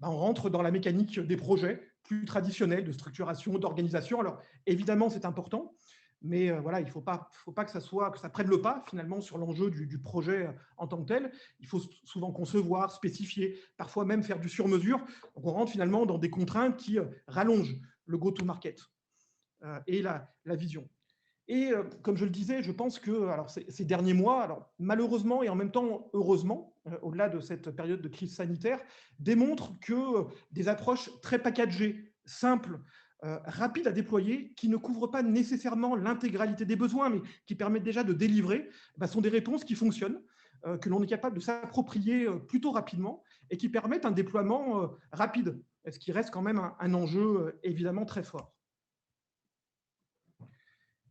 on rentre dans la mécanique des projets plus traditionnels de structuration, d'organisation. Alors, évidemment, c'est important, mais voilà, il ne faut pas que ça prenne le pas finalement sur l'enjeu du projet en tant que tel. Il faut souvent concevoir, spécifier, parfois même faire du sur-mesure. Donc, on rentre finalement dans des contraintes qui rallongent le go-to-market et la vision. Et comme je le disais, je pense que ces derniers mois, alors, malheureusement et en même temps heureusement, au-delà de cette période de crise sanitaire, démontrent que des approches très packagées, simples, rapides à déployer, qui ne couvrent pas nécessairement l'intégralité des besoins, mais qui permettent déjà de délivrer, sont des réponses qui fonctionnent, que l'on est capable de s'approprier plutôt rapidement et qui permettent un déploiement rapide, ce qui reste quand même un enjeu évidemment très fort.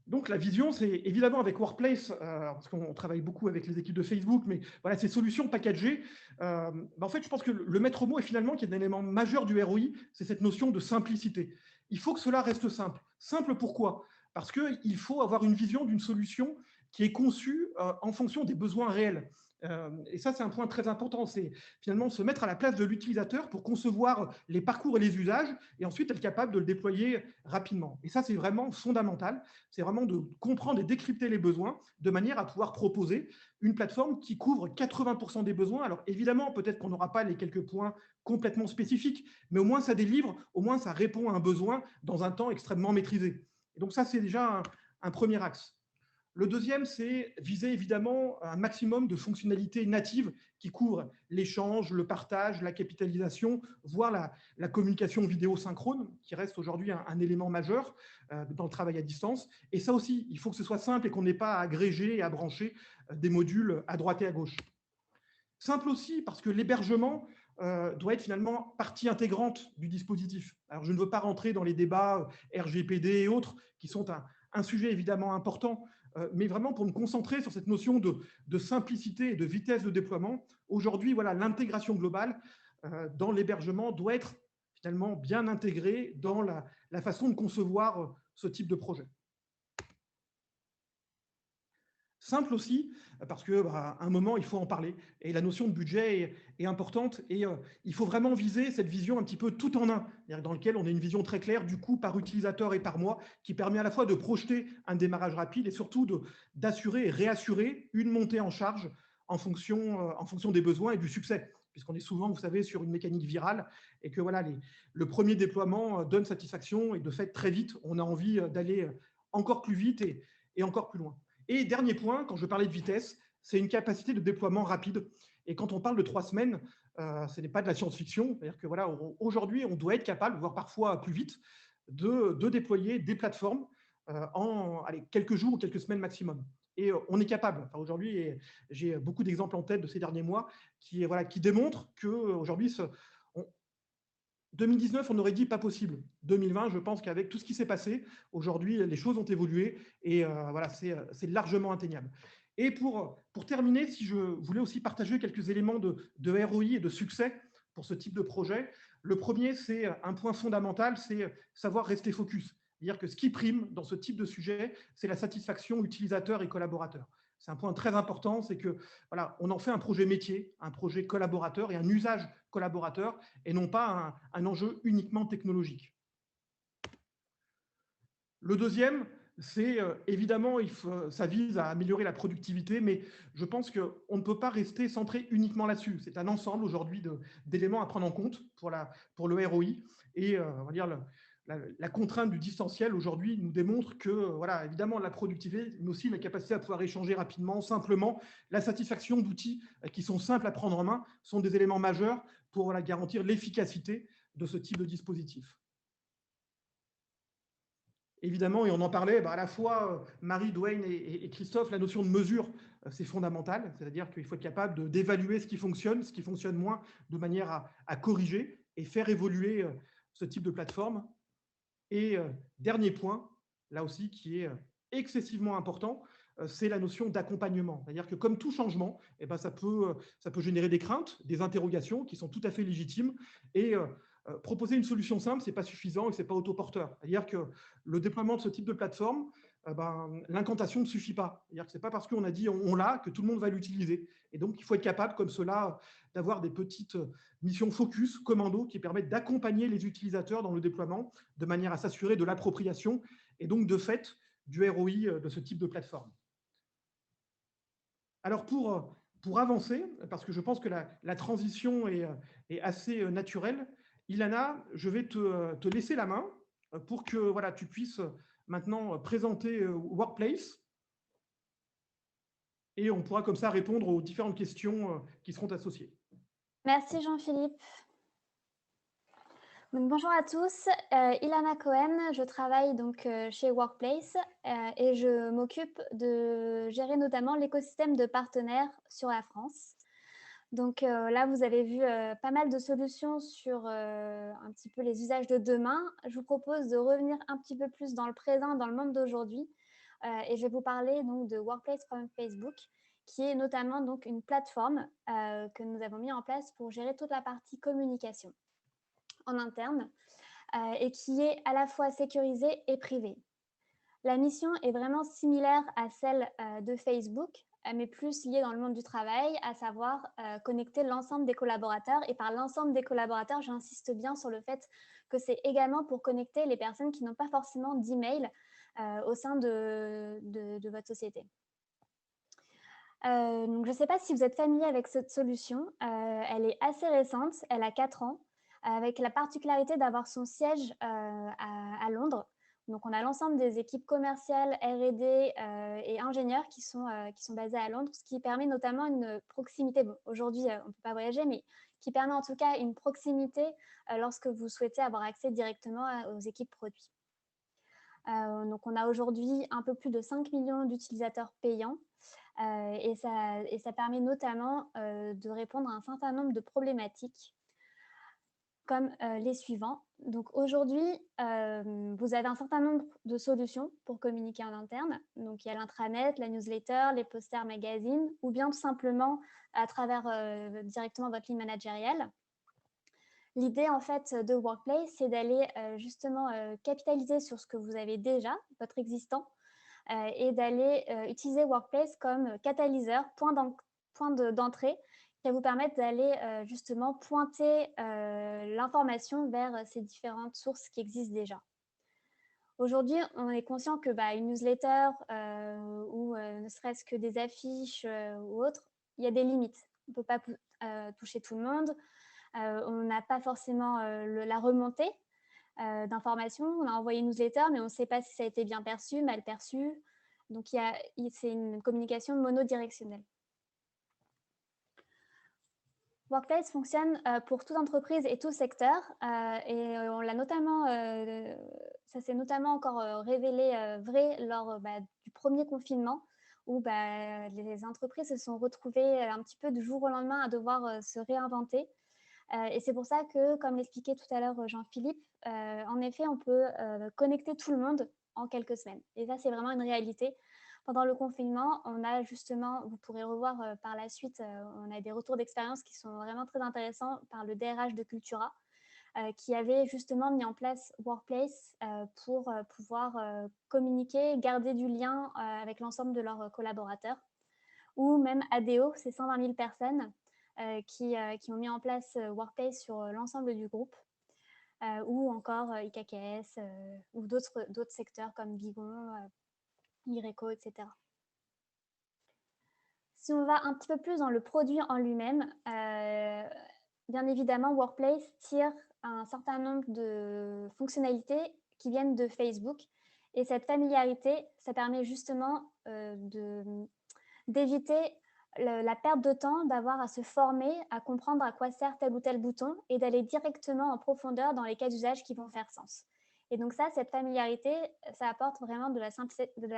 Donc la vision, c'est évidemment avec Workplace, parce qu'on travaille beaucoup avec les équipes de Facebook, mais voilà, ces solutions packagées, en fait, je pense que le maître mot est finalement qu'il y a un élément majeur du ROI, c'est cette notion de simplicité. Il faut que cela reste simple. Simple pourquoi? Parce qu'il faut avoir une vision d'une solution qui est conçue en fonction des besoins réels. Et ça, c'est un point très important, c'est finalement se mettre à la place de l'utilisateur pour concevoir les parcours et les usages, et ensuite être capable de le déployer rapidement. Et ça, c'est vraiment fondamental, c'est vraiment de comprendre et décrypter les besoins de manière à pouvoir proposer une plateforme qui couvre 80% des besoins. Alors évidemment, peut-être qu'on n'aura pas les quelques points complètement spécifiques, mais au moins ça délivre, au moins ça répond à un besoin dans un temps extrêmement maîtrisé. Et donc ça, c'est déjà un premier axe. Le deuxième, c'est viser évidemment un maximum de fonctionnalités natives qui couvrent l'échange, le partage, la capitalisation, voire la communication vidéo synchrone, qui reste aujourd'hui un élément majeur dans le travail à distance. Et ça aussi, il faut que ce soit simple et qu'on n'ait pas à agréger et à brancher des modules à droite et à gauche. Simple aussi parce que l'hébergement doit être finalement partie intégrante du dispositif. Alors, je ne veux pas rentrer dans les débats RGPD et autres, qui sont un sujet évidemment important, mais vraiment pour me concentrer sur cette notion de simplicité et de vitesse de déploiement. Aujourd'hui, voilà, l'intégration globale dans l'hébergement doit être finalement bien intégrée dans la façon de concevoir ce type de projet. simple aussi, parce que à un moment, il faut en parler. Et la notion de budget est importante. Et il faut vraiment viser cette vision un petit peu tout en un, dans laquelle on a une vision très claire du coût par utilisateur et par mois, qui permet à la fois de projeter un démarrage rapide et surtout d'assurer et réassurer une montée en charge en fonction des besoins et du succès, puisqu'on est souvent, vous savez, sur une mécanique virale et que voilà, le premier déploiement donne satisfaction et de fait, très vite, on a envie d'aller encore plus vite et encore plus loin. Et dernier point, quand je parlais de vitesse, c'est une capacité de déploiement rapide. Et quand on parle de 3 semaines, ce n'est pas de la science-fiction. C'est-à-dire que voilà, aujourd'hui, on doit être capable, voire parfois plus vite, de déployer des plateformes en quelques jours ou quelques semaines maximum. Et on est capable. Enfin, aujourd'hui, j'ai beaucoup d'exemples en tête de ces derniers mois qui démontrent qu'aujourd'hui, 2019, on aurait dit pas possible. 2020, je pense qu'avec tout ce qui s'est passé, aujourd'hui, les choses ont évolué et voilà, c'est largement atteignable. Et pour terminer, si je voulais aussi partager quelques éléments de ROI et de succès pour ce type de projet, le premier, c'est un point fondamental, c'est savoir rester focus. C'est-à-dire que ce qui prime dans ce type de sujet, c'est la satisfaction utilisateur et collaborateur. C'est un point très important, c'est que voilà, on en fait un projet métier, un projet collaborateur et un usage collaborateur, et non pas un enjeu uniquement technologique. Le deuxième, c'est évidemment, ça vise à améliorer la productivité, mais je pense qu'on ne peut pas rester centré uniquement là-dessus. C'est un ensemble aujourd'hui d'éléments à prendre en compte pour le ROI. Et on va dire la contrainte du distanciel aujourd'hui nous démontre que, voilà, évidemment, la productivité, mais aussi la capacité à pouvoir échanger rapidement, simplement, la satisfaction d'outils qui sont simples à prendre en main sont des éléments majeurs pour garantir l'efficacité de ce type de dispositif. Évidemment, et on en parlait, à la fois Marie, Dwayne et Christophe, la notion de mesure, c'est fondamental, c'est-à-dire qu'il faut être capable d'évaluer ce qui fonctionne moins, de manière à corriger et faire évoluer ce type de plateforme. Et dernier point, là aussi, qui est excessivement important, c'est la notion d'accompagnement. C'est-à-dire que comme tout changement, ça peut générer des craintes, des interrogations qui sont tout à fait légitimes. Et proposer une solution simple, ce n'est pas suffisant et ce n'est pas autoporteur. C'est-à-dire que le déploiement de ce type de plateforme, l'incantation ne suffit pas. C'est-à-dire que ce n'est pas parce qu'on a dit on l'a que tout le monde va l'utiliser. Et donc, il faut être capable, comme cela, d'avoir des petites missions focus, commando, qui permettent d'accompagner les utilisateurs dans le déploiement de manière à s'assurer de l'appropriation et donc, de fait, du ROI de ce type de plateforme. Alors, pour avancer, parce que je pense que la transition est assez naturelle, Ilana, je vais te laisser la main pour que voilà, tu puisses maintenant présenter Workplace et on pourra comme ça répondre aux différentes questions qui seront associées. Merci Jean-Philippe. Bonjour à tous, Ilana Cohen, je travaille donc chez Workplace et je m'occupe de gérer notamment l'écosystème de partenaires sur la France. Donc là, vous avez vu pas mal de solutions sur un petit peu les usages de demain. Je vous propose de revenir un petit peu plus dans le présent, dans le monde d'aujourd'hui. Et je vais vous parler donc de Workplace from Facebook, qui est notamment donc une plateforme que nous avons mis en place pour gérer toute la partie communication en interne et qui est à la fois sécurisée et privée. La mission est vraiment similaire à celle de Facebook, mais plus liée dans le monde du travail, à savoir connecter l'ensemble des collaborateurs. Et par l'ensemble des collaborateurs, j'insiste bien sur le fait que c'est également pour connecter les personnes qui n'ont pas forcément d'email au sein de votre société. Donc je ne sais pas si vous êtes familier avec cette solution. Elle est assez récente, elle a 4 ans, avec la particularité d'avoir son siège à Londres. Donc, on a l'ensemble des équipes commerciales, R&D et ingénieurs qui sont basés à Londres, ce qui permet notamment une proximité. Bon, aujourd'hui, on ne peut pas voyager, mais qui permet en tout cas une proximité lorsque vous souhaitez avoir accès directement aux équipes produits. Donc, on a aujourd'hui un peu plus de 5 millions d'utilisateurs payants et ça permet notamment de répondre à un certain nombre de problématiques comme les suivants. Donc aujourd'hui, vous avez un certain nombre de solutions pour communiquer en interne. Donc il y a l'intranet, la newsletter, les posters magazines, ou bien tout simplement à travers directement votre ligne managériale. L'idée en fait de Workplace, c'est d'aller justement capitaliser sur ce que vous avez déjà, votre existant, et d'aller utiliser Workplace comme catalyseur, point d'entrée, qui va vous permettre d'aller justement pointer l'information vers ces différentes sources qui existent déjà. Aujourd'hui, on est conscient que une newsletter ou ne serait-ce que des affiches ou autres, il y a des limites. On ne peut pas toucher tout le monde. On n'a pas forcément la remontée d'informations. On a envoyé une newsletter, mais on ne sait pas si ça a été bien perçu, mal perçu. Donc, c'est une communication monodirectionnelle. Workplace fonctionne pour toute entreprise et tout secteur et on l'a notamment, ça s'est notamment encore révélé vrai lors du premier confinement où les entreprises se sont retrouvées un petit peu du jour au lendemain à devoir se réinventer. Et c'est pour ça que, comme l'expliquait tout à l'heure Jean-Philippe, en effet, on peut connecter tout le monde en quelques semaines. Et ça, c'est vraiment une réalité. Pendant le confinement, on a justement, vous pourrez revoir par la suite, on a des retours d'expérience qui sont vraiment très intéressants par le DRH de Cultura, qui avait justement mis en place Workplace pour pouvoir communiquer, garder du lien avec l'ensemble de leurs collaborateurs. Ou même ADO, c'est 120 000 personnes qui ont mis en place Workplace sur l'ensemble du groupe. Ou encore IKKS ou d'autres secteurs comme Vigon, Ireco, etc. Si on va un petit peu plus dans le produit en lui-même, bien évidemment, Workplace tire un certain nombre de fonctionnalités qui viennent de Facebook. Et cette familiarité, ça permet justement d'éviter la perte de temps, d'avoir à se former, à comprendre à quoi sert tel ou tel bouton et d'aller directement en profondeur dans les cas d'usage qui vont faire sens. Et donc ça, cette familiarité, ça apporte vraiment de la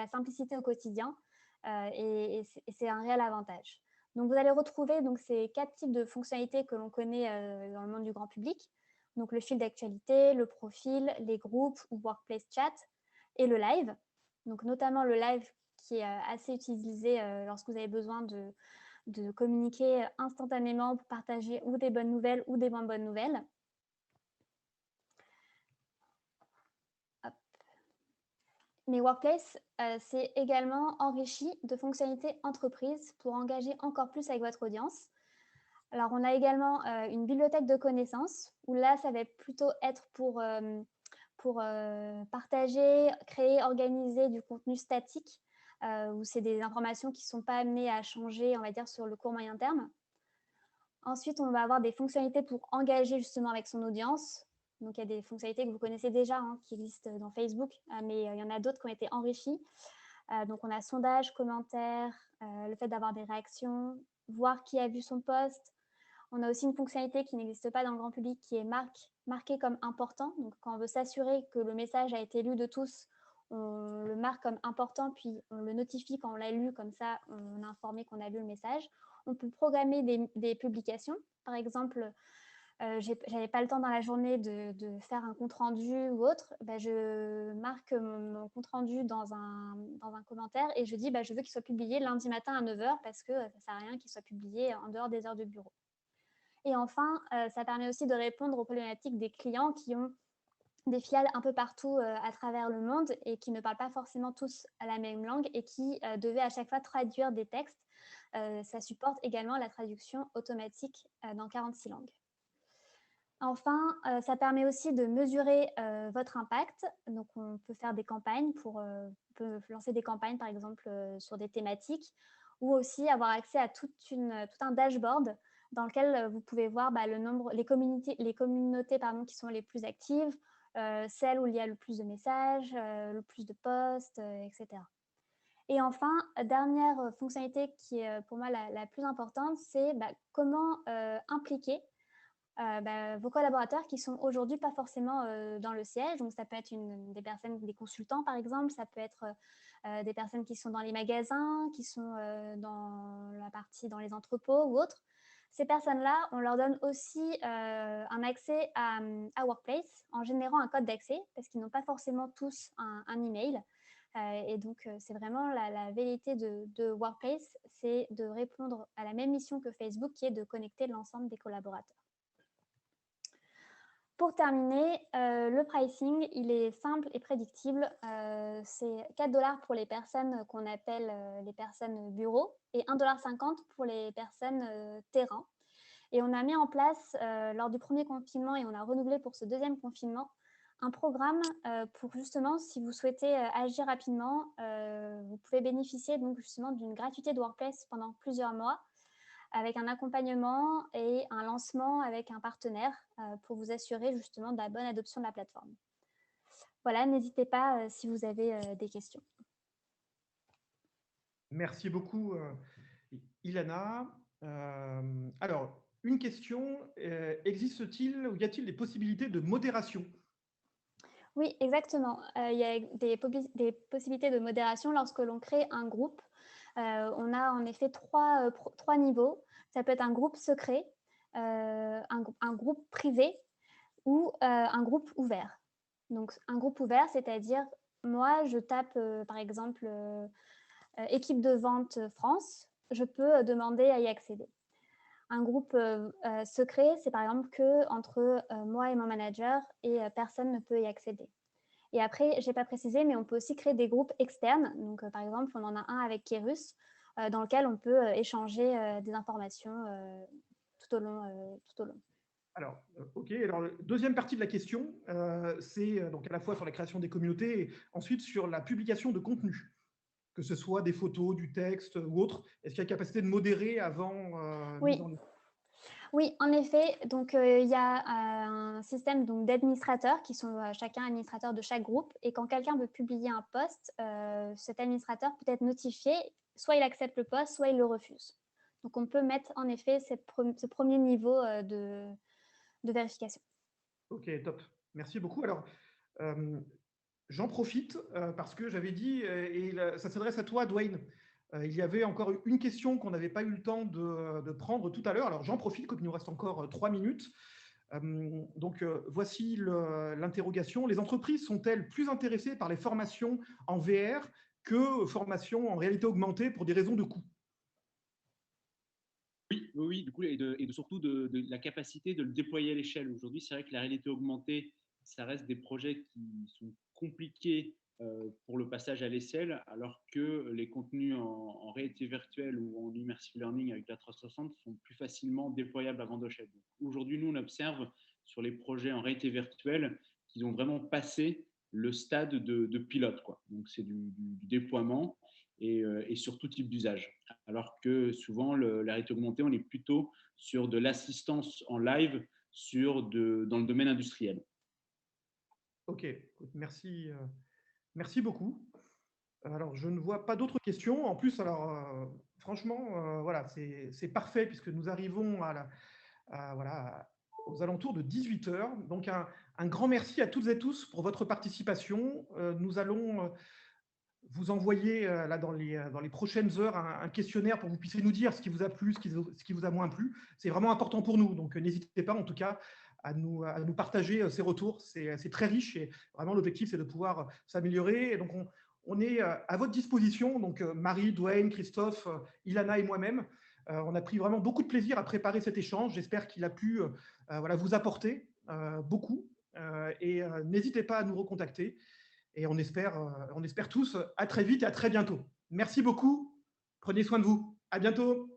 simplicité au quotidien et c'est un réel avantage. Donc vous allez retrouver ces 4 types de fonctionnalités que l'on connaît dans le monde du grand public. Donc le fil d'actualité, le profil, les groupes ou Workplace Chat et le live. Donc notamment le live qui est assez utilisé lorsque vous avez besoin de communiquer instantanément pour partager ou des bonnes nouvelles ou des moins bonnes nouvelles. Mais Workplace c'est également enrichi de fonctionnalités entreprise pour engager encore plus avec votre audience. Alors, on a également une bibliothèque de connaissances, où là, ça va plutôt être pour partager, créer, organiser du contenu statique, où c'est des informations qui ne sont pas amenées à changer, on va dire, sur le court moyen terme. Ensuite, on va avoir des fonctionnalités pour engager justement avec son audience. Donc, il y a des fonctionnalités que vous connaissez déjà, qui existent dans Facebook, mais il y en a d'autres qui ont été enrichies. Donc, on a sondage, commentaires, le fait d'avoir des réactions, voir qui a vu son post. On a aussi une fonctionnalité qui n'existe pas dans le grand public qui est marquée comme important. Donc, quand on veut s'assurer que le message a été lu de tous, on le marque comme important, puis on le notifie quand on l'a lu, comme ça, on a informé qu'on a lu le message. On peut programmer des publications. Par exemple, j'avais pas le temps dans la journée de faire un compte-rendu ou autre, je marque mon compte-rendu dans un commentaire et je dis je veux qu'il soit publié lundi matin à 9 h parce que ça ne sert à rien qu'il soit publié en dehors des heures de bureau. Et enfin, ça permet aussi de répondre aux problématiques des clients qui ont des filiales un peu partout à travers le monde et qui ne parlent pas forcément tous à la même langue et qui devaient à chaque fois traduire des textes. Ça supporte également la traduction automatique dans 46 langues. Enfin, ça permet aussi de mesurer votre impact. Donc, on peut faire des campagnes on peut lancer des campagnes, par exemple, sur des thématiques ou aussi avoir accès à tout un dashboard dans lequel vous pouvez voir le nombre, les communautés qui sont les plus actives, celles où il y a le plus de messages, le plus de posts, etc. Et enfin, dernière fonctionnalité qui est pour moi la plus importante, c'est comment impliquer vos collaborateurs qui sont aujourd'hui pas forcément dans le siège. Donc, ça peut être des consultants, par exemple. Ça peut être des personnes qui sont dans les magasins, qui sont dans les entrepôts ou autres. Ces personnes-là, on leur donne aussi un accès à Workplace en générant un code d'accès parce qu'ils n'ont pas forcément tous un email. Et donc, c'est vraiment la velléité de Workplace, c'est de répondre à la même mission que Facebook qui est de connecter l'ensemble des collaborateurs. Pour terminer, le pricing, il est simple et prédictible. C'est 4 $ pour les personnes qu'on appelle les personnes bureaux et 1,50 $ pour les personnes terrain. Et on a mis en place, lors du premier confinement, et on a renouvelé pour ce deuxième confinement, un programme pour justement, si vous souhaitez agir rapidement, vous pouvez bénéficier donc justement d'une gratuité de Workplace pendant plusieurs mois, avec un accompagnement et un lancement avec un partenaire pour vous assurer justement de la bonne adoption de la plateforme. Voilà, n'hésitez pas si vous avez des questions. Merci beaucoup, Ilana. Alors, une question, existe-t-il ou y a-t-il des possibilités de modération? Oui, exactement. Il y a des possibilités de modération lorsque l'on crée un groupe. On a en effet trois niveaux. Ça peut être un groupe secret, un groupe privé ou un groupe ouvert. Donc, un groupe ouvert, c'est-à-dire, moi, je tape, par exemple, équipe de vente France, je peux demander à y accéder. Un groupe secret, c'est par exemple que entre moi et mon manager et personne ne peut y accéder. Et après, je n'ai pas précisé, mais on peut aussi créer des groupes externes. Donc, par exemple, on en a un avec Kerus, dans lequel on peut échanger des informations tout au long. Alors, OK. Alors, deuxième partie de la question, c'est donc à la fois sur la création des communautés et ensuite sur la publication de contenu, que ce soit des photos, du texte ou autre. Est-ce qu'il y a capacité de modérer avant Oui. mise en ligne? Oui, en effet. Donc, il y a un système d'administrateurs qui sont chacun administrateur de chaque groupe. Et quand quelqu'un veut publier un post, cet administrateur peut être notifié. Soit il accepte le post, soit il le refuse. Donc, on peut mettre en effet ce premier niveau de vérification. OK, top. Merci beaucoup. Alors, j'en profite parce que j'avais dit, et ça s'adresse à toi, Dwayne, il y avait encore une question qu'on n'avait pas eu le temps de prendre tout à l'heure. Alors, j'en profite, comme il nous reste encore 3 minutes. Donc, voici l'interrogation. Les entreprises sont-elles plus intéressées par les formations en VR que formations en réalité augmentée pour des raisons de coût? Oui, du coup, surtout de la capacité de le déployer à l'échelle. Aujourd'hui, c'est vrai que la réalité augmentée, ça reste des projets qui sont compliqués pour le passage à l'échelle, alors que les contenus en réalité virtuelle ou en immersive learning avec la 360 sont plus facilement déployables à grande échelle. Aujourd'hui, nous, on observe sur les projets en réalité virtuelle qu'ils ont vraiment passé le stade de pilote, quoi. Donc, c'est du déploiement et sur tout type d'usage. Alors que souvent, la réalité augmentée, on est plutôt sur de l'assistance en live dans le domaine industriel. OK, merci, merci beaucoup. Alors, je ne vois pas d'autres questions. En plus, alors, franchement, voilà, c'est parfait puisque nous arrivons voilà, aux alentours de 18 h. Donc, un grand merci à toutes et tous pour votre participation. Nous allons vous envoyer là, dans les prochaines heures un questionnaire pour que vous puissiez nous dire ce qui vous a plu, ce qui vous a moins plu. C'est vraiment important pour nous. Donc, n'hésitez pas en tout cas à nous partager ces retours. C'est très riche et vraiment l'objectif, c'est de pouvoir s'améliorer. Et donc, on est à votre disposition. Donc, Marie, Dwayne, Christophe, Ilana et moi-même. On a pris vraiment beaucoup de plaisir à préparer cet échange. J'espère qu'il a pu voilà, vous apporter beaucoup. Et n'hésitez pas à nous recontacter. Et on espère tous à très vite et à très bientôt. Merci beaucoup. Prenez soin de vous. À bientôt.